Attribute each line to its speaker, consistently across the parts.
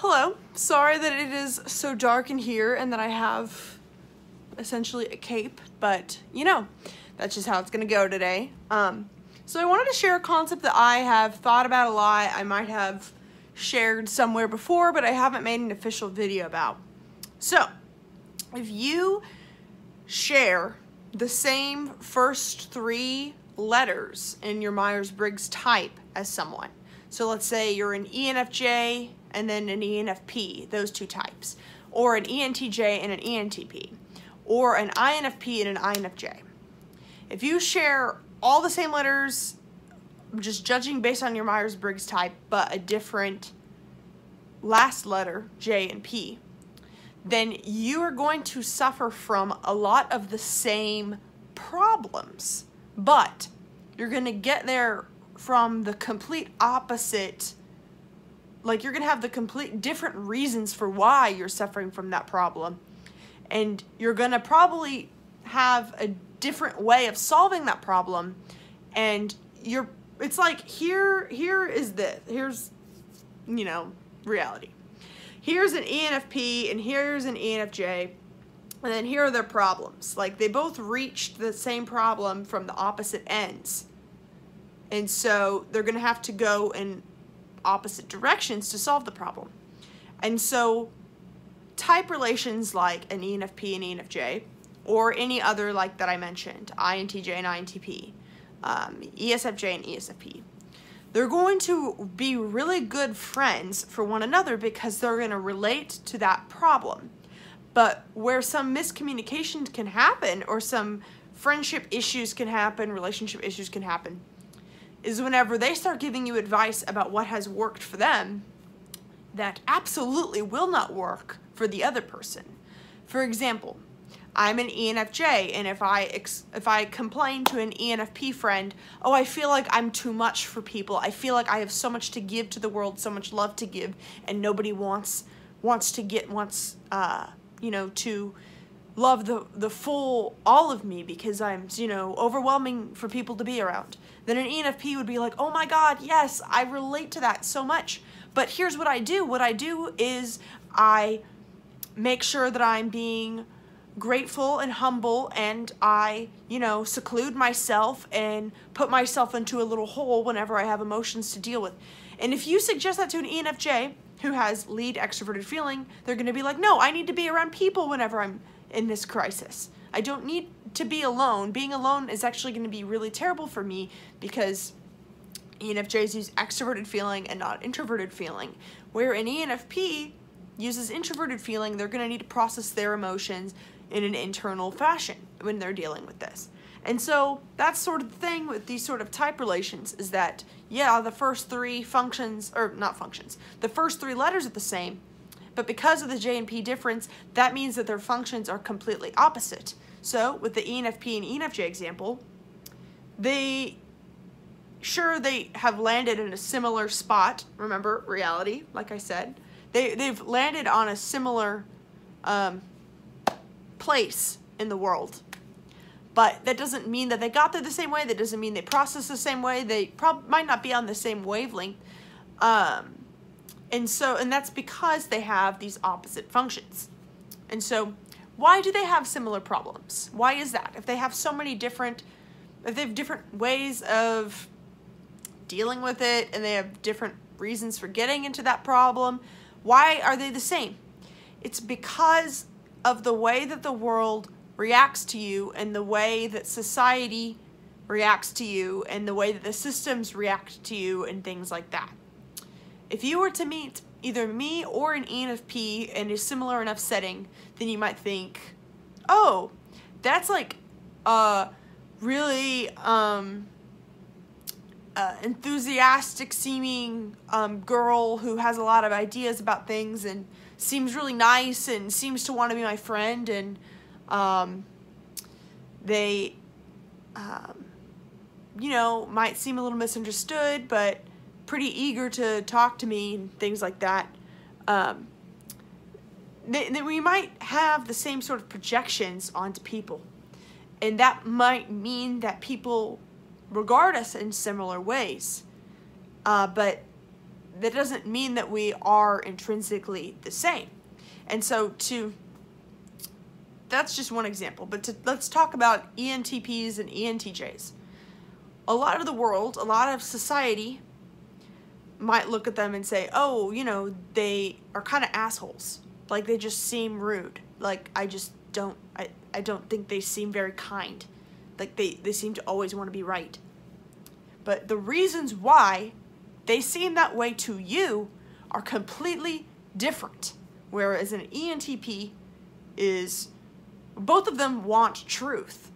Speaker 1: Hello, sorry that it is so dark in here and that I have essentially a cape, but you know, that's just how it's gonna go today. So I wanted to share a concept that I have thought about a lot. I might have shared somewhere before, but I haven't made an official video about. So, if you share the same first three letters in your Myers-Briggs type as someone, so let's say you're an ENFJ and then an ENFP, those two types, or an ENTJ and an ENTP, or an INFP and an INFJ. If you share all the same letters, just judging based on your Myers-Briggs type, but a different last letter, J and P, then you are going to suffer from a lot of the same problems, but you're going to get there from the complete opposite. Like, you're going to have the complete different reasons for why you're suffering from that problem, and you're going to probably have a different way of solving that problem. And it's like, here's you know, reality. Here's an ENFP and here's an ENFJ, and then here are their problems. Like, they both reached the same problem from the opposite ends, and so they're gonna have to go in opposite directions to solve the problem. And so type relations like an ENFP and ENFJ, or any other like that I mentioned, INTJ and INTP, ESFJ and ESFP, they're going to be really good friends for one another because they're going to relate to that problem. But where some miscommunication can happen, or some friendship issues can happen, relationship issues can happen, is whenever they start giving you advice about what has worked for them that absolutely will not work for the other person. For example, I'm an ENFJ, and if I complain to an ENFP friend, oh, I feel like I'm too much for people, I feel like I have so much to give to the world, so much love to give, and nobody wants you know, to love the full all of me because I'm, you know, overwhelming for people to be around, then an ENFP would be like, oh my God, yes, I relate to that so much. But here's what I do. What I do is I make sure that I'm being grateful and humble, and I, you know, seclude myself and put myself into a little hole whenever I have emotions to deal with. And if you suggest that to an ENFJ who has lead extroverted feeling, they're going to be like, no, I need to be around people whenever I'm in this crisis. I don't need to be alone. Being alone is actually going to be really terrible for me because ENFJs use extroverted feeling and not introverted feeling. Where an ENFP uses introverted feeling, they're going to need to process their emotions in an internal fashion when they're dealing with this. And so that's sort of the thing with these sort of type relations, is that, yeah, the first three functions, or not functions, the first three letters are the same, but because of the J and P difference, that means that their functions are completely opposite. So with the ENFP and ENFJ example, they have landed in a similar spot. Remember, reality, like I said. They've landed on a similar place in the world. But that doesn't mean that they got there the same way. That doesn't mean they process the same way. They might not be on the same wavelength. And that's because they have these opposite functions. And so why do they have similar problems? Why is that? If they have so many different, if they have different ways of dealing with it, and they have different reasons for getting into that problem, why are they the same? It's because of the way that the world reacts to you, and the way that society reacts to you, and the way that the systems react to you, and things like that. If you were to meet either me or an ENFP in a similar enough setting, then you might think, oh, that's like a really enthusiastic seeming girl who has a lot of ideas about things and seems really nice and seems to want to be my friend, and they you know, might seem a little misunderstood, but pretty eager to talk to me and things like that. We might have the same sort of projections onto people, and that might mean that people regard us in similar ways. But that doesn't mean that we are intrinsically the same. And so that's just one example, but let's talk about ENTPs and ENTJs. A lot of the world, a lot of society might look at them and say, oh, you know, they are kind of assholes. Like, they just seem rude. Like, I don't think they seem very kind. Like, they seem to always want to be right. But the reasons why they seem that way to you are completely different. Whereas an ENTP is, both of them want truth.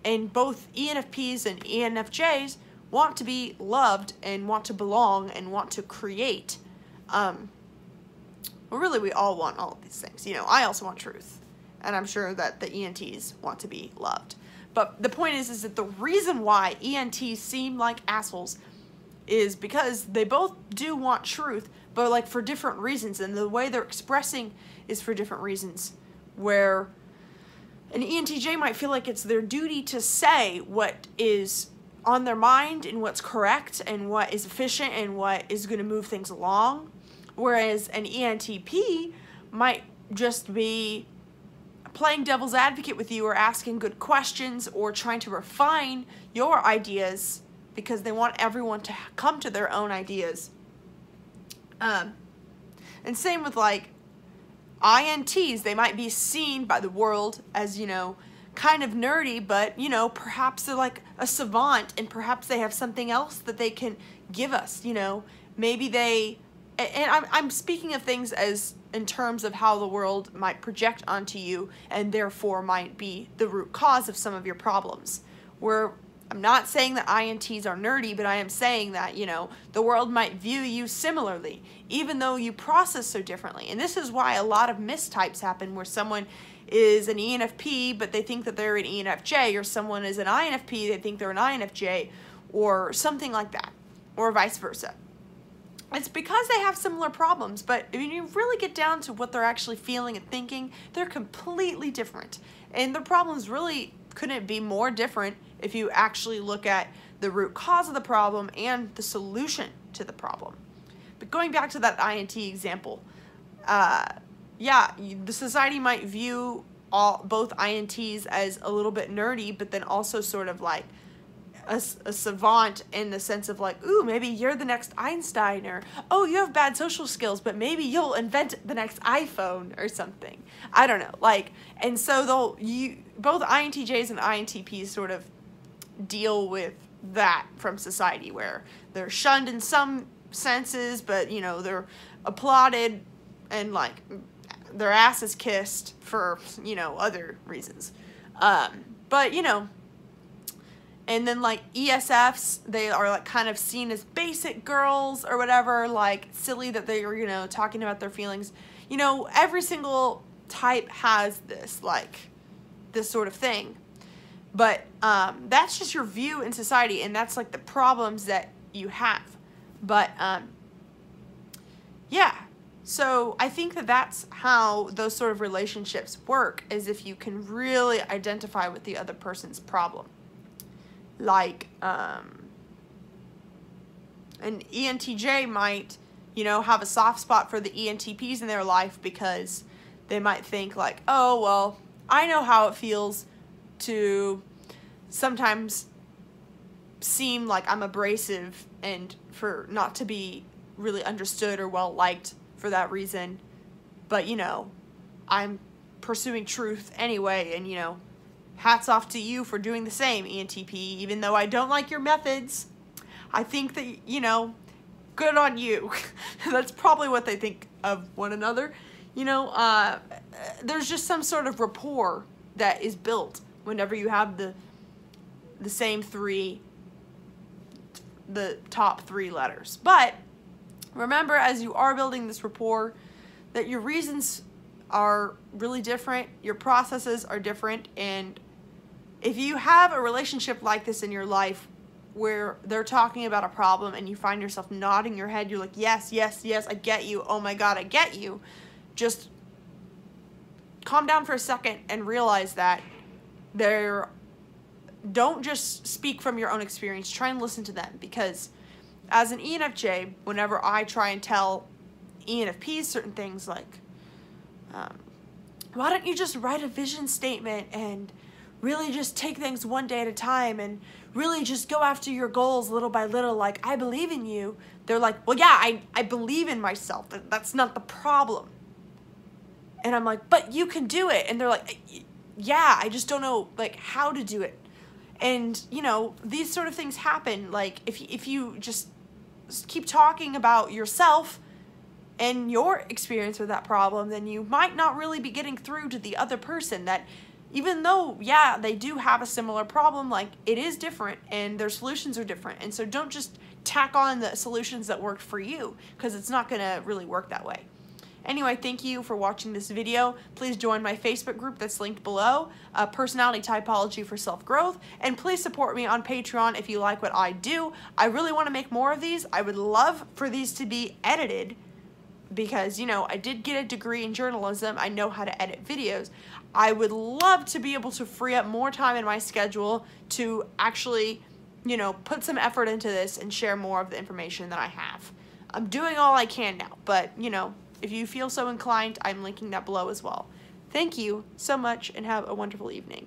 Speaker 1: And both ENFPs and ENFJs want to be loved and want to belong and want to create. Well, really, we all want all of these things. You know, I also want truth. And I'm sure that the ENTs want to be loved. But the point is that the reason why ENTs seem like assholes is because they both do want truth, but like for different reasons. And the way they're expressing is for different reasons. Where an ENTJ might feel like it's their duty to say what is on their mind and what's correct and what is efficient and what is going to move things along. Whereas an ENTP might just be playing devil's advocate with you or asking good questions or trying to refine your ideas because they want everyone to come to their own ideas. And same with like INTs, they might be seen by the world as, you know, kind of nerdy, but, you know, perhaps they're like a savant and perhaps they have something else that they can give us, you know. Maybe they, and I'm speaking of things as in terms of how the world might project onto you and therefore might be the root cause of some of your problems. Where I'm not saying that INTs are nerdy, but I am saying that, you know, the world might view you similarly, even though you process so differently. And this is why a lot of mistypes happen, where someone is an ENFP, but they think that they're an ENFJ, or someone is an INFP, they think they're an INFJ, or something like that, or vice versa. It's because they have similar problems, but when you really get down to what they're actually feeling and thinking, they're completely different. And their problems really couldn't be more different if you actually look at the root cause of the problem and the solution to the problem. But going back to that INT example, yeah, the society might view both INTs as a little bit nerdy, but then also sort of like a savant in the sense of like, ooh, maybe you're the next Einstein, or, oh, you have bad social skills, but maybe you'll invent the next iPhone or something. I don't know. Like, and so both INTJs and INTPs sort of deal with that from society, where they're shunned in some senses, but, you know, they're applauded and like their ass is kissed for, you know, other reasons. But, you know, and then like ESFs, they are like kind of seen as basic girls or whatever, like silly that they are, you know, talking about their feelings. You know, every single type has this, like, this sort of thing. But that's just your view in society, and that's like the problems that you have. But yeah, so I think that that's how those sort of relationships work, is if you can really identify with the other person's problem. Like an ENTJ might, you know, have a soft spot for the ENTPs in their life because they might think like, oh, well, I know how it feels to sometimes seem like I'm abrasive and for not to be really understood or well liked for that reason. But, you know, I'm pursuing truth anyway, and, you know, hats off to you for doing the same, ENTP. Even though I don't like your methods, I think that, you know, good on you. That's probably what they think of one another. You know, there's just some sort of rapport that is built whenever you have the same the top three letters. But remember, as you are building this rapport, that your reasons are really different, your processes are different, and if you have a relationship like this in your life where they're talking about a problem and you find yourself nodding your head, you're like, yes, yes, yes, I get you, oh my God, I get you, just calm down for a second and realize that don't just speak from your own experience, try and listen to them, because as an ENFJ, whenever I try and tell ENFPs certain things like, why don't you just write a vision statement and really just take things one day at a time and really just go after your goals little by little, like, I believe in you. They're like, well, yeah, I believe in myself. That's not the problem. And I'm like, but you can do it. And they're like, yeah, I just don't know, like, how to do it. And, you know, these sort of things happen. Like, if you just keep talking about yourself and your experience with that problem, then you might not really be getting through to the other person that even though, yeah, they do have a similar problem, like, it is different and their solutions are different. And so don't just tack on the solutions that worked for you, because it's not going to really work that way. Anyway, thank you for watching this video. Please join my Facebook group that's linked below, Personality Typology for Self-Growth, and please support me on Patreon if you like what I do. I really want to make more of these. I would love for these to be edited because, you know, I did get a degree in journalism. I know how to edit videos. I would love to be able to free up more time in my schedule to actually, you know, put some effort into this and share more of the information that I have. I'm doing all I can now, but, you know, if you feel so inclined, I'm linking that below as well. Thank you so much and have a wonderful evening.